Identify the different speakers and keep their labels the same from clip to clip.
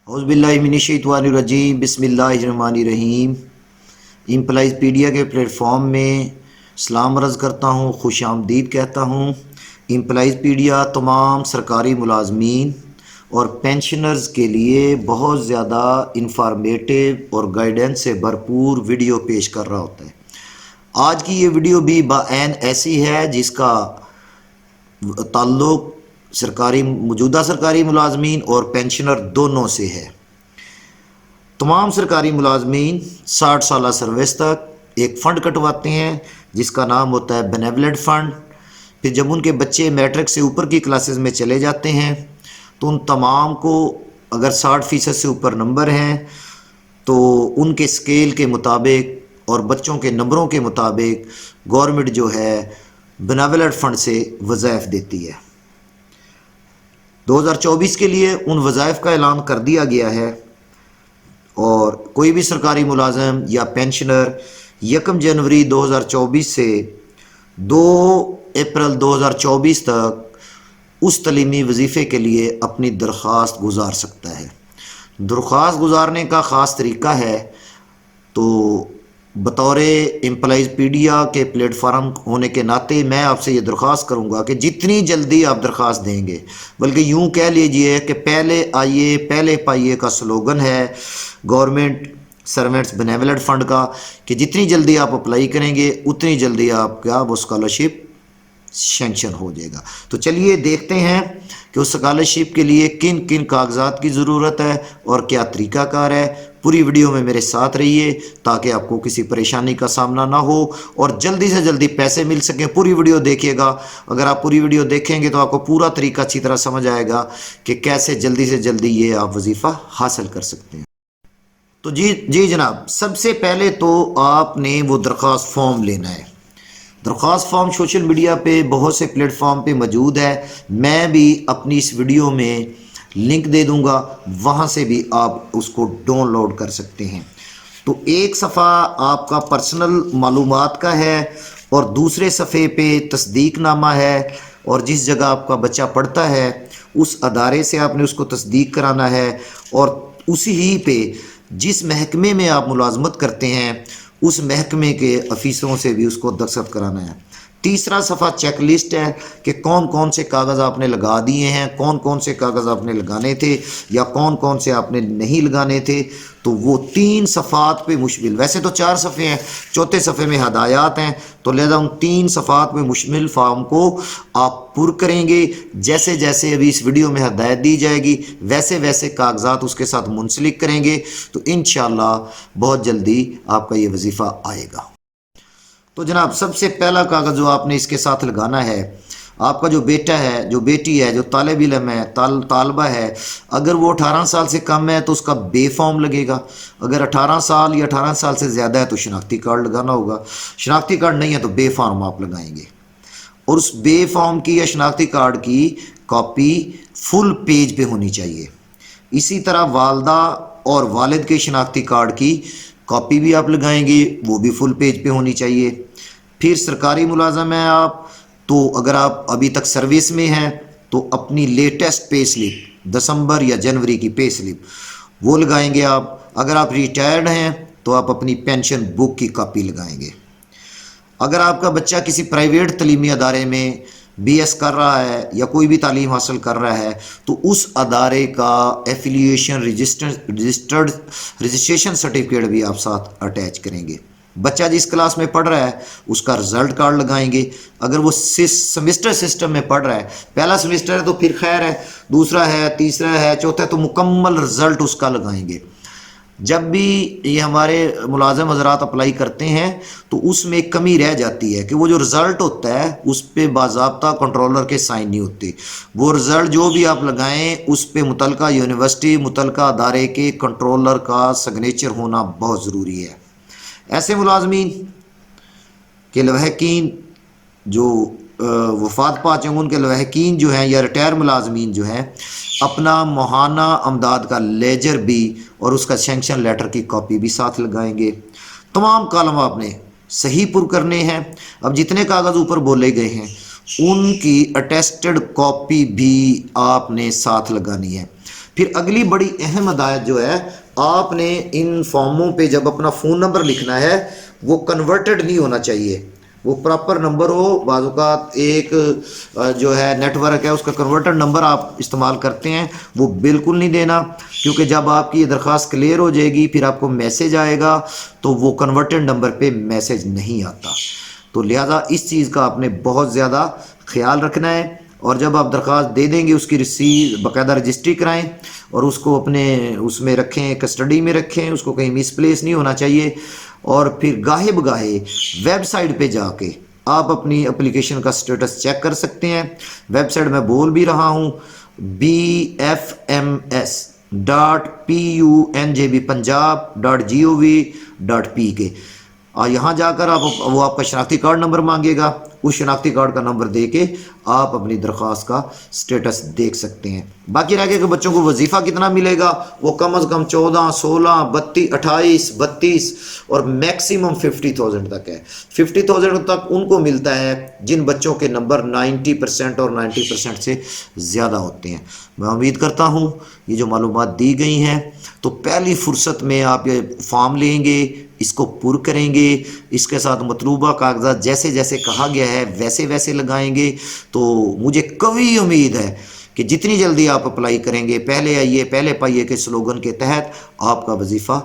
Speaker 1: औज़ु बिल्लाहि मिनश्शैतानिर्रजीम बिस्मिल्लाहिर्रहमानिर्रहीम। इम्प्लाइज़ पीडिया के प्लेटफॉर्म में सलाम अर्ज़ करता हूँ, खुश आमदीद कहता हूँ। इम्प्लाइज़ पीडिया तमाम सरकारी मुलाजमीन और पेंशनर्स के लिए बहुत ज़्यादा इंफॉर्मेटिव और गाइडेंस से भरपूर वीडियो पेश कर रहा होता है। आज की ये वीडियो भी बाऐन ऐसी है जिसका ताल्लुक़ मौजूदा सरकारी मुलाजमीन और पेंशनर दोनों से है। तमाम सरकारी मुलाजमीन 60 साल सर्विस तक एक फ़ंड कटवाते हैं जिसका नाम होता है बेनेवलेंट फ़ंड। फिर जब उनके बच्चे मैट्रिक से ऊपर की क्लासेस में चले जाते हैं तो उन तमाम को अगर 60% से ऊपर नंबर हैं तो उनके स्केल के मुताबिक और बच्चों के नंबरों के मुताबिक गवर्नमेंट जो है बेनेवलेंट फ़ंड से वज़ाइफ देती है। 2024 के लिए उन वज़ाइफ का ऐलान कर दिया गया है और कोई भी सरकारी मुलाजिम या पेंशनर 1 जनवरी 2024 से 2 अप्रैल 2024 तक उस तलीमी वजीफ़े के लिए अपनी दरख्वास्त गुजार सकता है। दरख्वास्त गुजारने का ख़ास तरीका है तो बतौर एम्प्लॉइज़ पीडिया के प्लेटफार्म होने के नाते मैं आपसे ये दरख्वास्त करूँगा कि जितनी जल्दी आप दरख्वास्त देंगे, बल्कि यूँ कह लीजिए कि पहले आइए पहले पाइए का स्लोगन है गवर्नमेंट सर्वेंट्स बेनेवलेंट फ़ंड का, कि जितनी जल्दी आप अप्लाई करेंगे उतनी जल्दी आपका वो स्कॉलरशिप सेंक्शन हो जाएगा। तो चलिए देखते हैं कि उस स्कॉलरशिप के लिए किन किन कागजात की ज़रूरत है और क्या तरीक़ाकार है। पूरी वीडियो में मेरे साथ रहिए ताकि आपको किसी परेशानी का सामना ना हो और जल्दी से जल्दी पैसे मिल सकें। पूरी वीडियो देखिएगा। अगर आप पूरी वीडियो देखेंगे तो आपको पूरा तरीका अच्छी तरह समझ आएगा कि कैसे जल्दी से जल्दी ये आप वजीफ़ा हासिल कर सकते हैं। तो जी जनाब, सबसे पहले तो आपने वो दरख्वास्त फॉर्म लेना है। दरख्वास्त फॉर्म सोशल मीडिया पे बहुत से प्लेटफॉर्म पे मौजूद है। मैं भी अपनी इस वीडियो में लिंक दे दूंगा, वहाँ से भी आप उसको डाउनलोड कर सकते हैं। तो एक सफ़ा आपका पर्सनल मालूमात का है और दूसरे सफ़े पे तस्दीकनामा है और जिस जगह आपका बच्चा पढ़ता है उस अदारे से आपने उसको तस्दीक कराना है और उसी ही पे जिस महकमे में आप मुलाजमत करते हैं उस महकमे के अफीसरों से भी उसको दस्तखत कराना है। तीसरा सफ़ा चेक लिस्ट है कि कौन कौन से कागज़ आपने लगा दिए हैं, कौन कौन से कागज़ आपने लगाने थे या कौन कौन से आपने नहीं लगाने थे। तो वो 3 सफ़ात पे मुश्तमिल, वैसे तो 4 सफ़े हैं, चौथे सफ़े में हदायत हैं, तो लिहाजा उन 3 सफ़ात पे मुश्तमिल फॉर्म को आप पुर करेंगे। जैसे जैसे अभी इस वीडियो में हदायत दी जाएगी वैसे वैसे कागजात उसके साथ मुंसलिक करेंगे तो इंशाअल्लाह बहुत जल्दी आपका ये वजीफ़ा आएगा। तो जनाब, सबसे पहला कागज़ जो आपने इसके साथ लगाना है, आपका जो बेटा है, जो बेटी है, जो तालिब इल्म है, तालबा है, अगर वो 18 साल से कम है तो उसका बे फॉर्म लगेगा। अगर 18 साल या 18 साल से ज़्यादा है तो शनाख्ती कार्ड लगाना होगा। शनाख्ती कार्ड नहीं है तो बे फॉर्म आप लगाएंगे और उस बे फॉर्म की या शनाख्ती कार्ड की कॉपी फुल पेज पे होनी चाहिए। इसी तरह वालदा और वालिद के शनाख्ती कार्ड की कॉपी भी आप लगाएंगे, वो भी फुल पेज पे होनी चाहिए। फिर सरकारी मुलाजम हैं आप, तो अगर आप अभी तक सर्विस में हैं तो अपनी लेटेस्ट पे स्लिप दिसंबर या जनवरी की पे स्लिप वो लगाएंगे आप। अगर आप रिटायर्ड हैं तो आप अपनी पेंशन बुक की कॉपी लगाएंगे। अगर आपका बच्चा किसी प्राइवेट तलीमी अदारे में BS कर रहा है या कोई भी तालीम हासिल कर रहा है तो उस अदारे का एफिलिएशन रजिस्ट्रेशन सर्टिफिकेट भी आप साथ अटैच करेंगे। बच्चा जिस क्लास में पढ़ रहा है उसका रिज़ल्ट कार्ड लगाएंगे। अगर वो सेमेस्टर सिस्टम में पढ़ रहा है, पहला सेमेस्टर है तो फिर खैर है, दूसरा है, तीसरा है, चौथा है, तो मुकम्मल रिज़ल्ट उसका लगाएंगे। जब भी ये हमारे मुलाजिम हज़रात अप्लाई करते हैं तो उसमें एक कमी रह जाती है कि वो जो रिज़ल्ट होता है उस पर बाज़ाब्ता कंट्रोलर के साइन नहीं होते। वो रिज़ल्ट जो भी आप लगाएं उस पर मुतलका यूनिवर्सिटी, मुतलका अदारे के कंट्रोलर का सिग्नेचर होना बहुत ज़रूरी है। ऐसे मुलाजमीन के लवाहकीन जो वफ़ात पा चुके उनके लवाहकीन जो हैं या रिटायर मुलाजमीन जो हैं अपना माहाना अमदाद का लेजर भी और उसका सेंक्शन लेटर की कॉपी भी साथ लगाएंगे। तमाम कॉलम आपने सही पुर करने हैं। अब जितने कागज़ ऊपर बोले गए हैं उनकी अटेस्टेड कॉपी भी आपने साथ लगानी है। پھر اگلی بڑی اہم ہدایت جو ہے، آپ نے ان فارموں پہ جب اپنا فون نمبر لکھنا ہے وہ کنورٹڈ نہیں ہونا چاہیے، وہ پراپر نمبر ہو۔ بعض اوقات ایک جو ہے نیٹ ورک ہے اس کا کنورٹڈ نمبر آپ استعمال کرتے ہیں، وہ بالکل نہیں دینا، کیونکہ جب آپ کی یہ درخواست کلیئر ہو جائے گی پھر آپ کو میسج آئے گا تو وہ کنورٹڈ نمبر پہ میسج نہیں آتا۔ تو لہٰذا اس چیز کا آپ نے بہت زیادہ خیال رکھنا ہے، اور جب آپ درخواست دے دیں گے اس کی باقاعدہ رجسٹری کرائیں اور اس کو اپنے اس میں رکھیں، کسٹڈی میں رکھیں، اس کو کہیں مس پلیس نہیں ہونا چاہیے۔ اور پھر گاہے بگاہے ویب سائٹ پہ جا کے آپ اپنی اپلیکیشن کا سٹیٹس چیک کر سکتے ہیں۔ ویب سائٹ میں بول بھی رہا ہوں، bfms.punjab.gov.pk، یہاں جا کر وہ آپ کا شناختی کارڈ نمبر مانگے گا، اس شناختی کارڈ کا نمبر دے کے آپ اپنی درخواست کا سٹیٹس دیکھ سکتے ہیں۔ باقی رہ گیا کہ بچوں کو وظیفہ کتنا ملے گا، وہ کم از کم 14، 16، 28، 32 اور میکسیمم 50,000 تک ہے۔ 50,000 تک ان کو ملتا ہے جن بچوں کے نمبر 90% اور 90% سے زیادہ ہوتے ہیں۔ میں امید کرتا ہوں یہ جو معلومات دی گئی ہیں تو پہلی فرصت میں آپ یہ فارم لیں گے، اس کو پر کریں گے، اس کے ساتھ مطلوبہ کاغذات جیسے جیسے کہا گیا ہے ویسے ویسے لگائیں گے، تو مجھے قوی امید ہے کہ جتنی جلدی آپ اپلائی کریں گے، پہلے آئیے پہلے پائیے کے سلوگن کے تحت آپ کا وظیفہ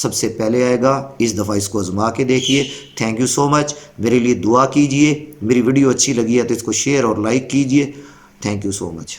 Speaker 1: سب سے پہلے آئے گا۔ اس دفعہ اس کو آزما کے دیکھیے۔ تھینک یو سو مچ، میرے لیے دعا کیجئے، میری ویڈیو اچھی لگی ہے تو اس کو شیئر اور لائک کیجئے۔ Thank you so much.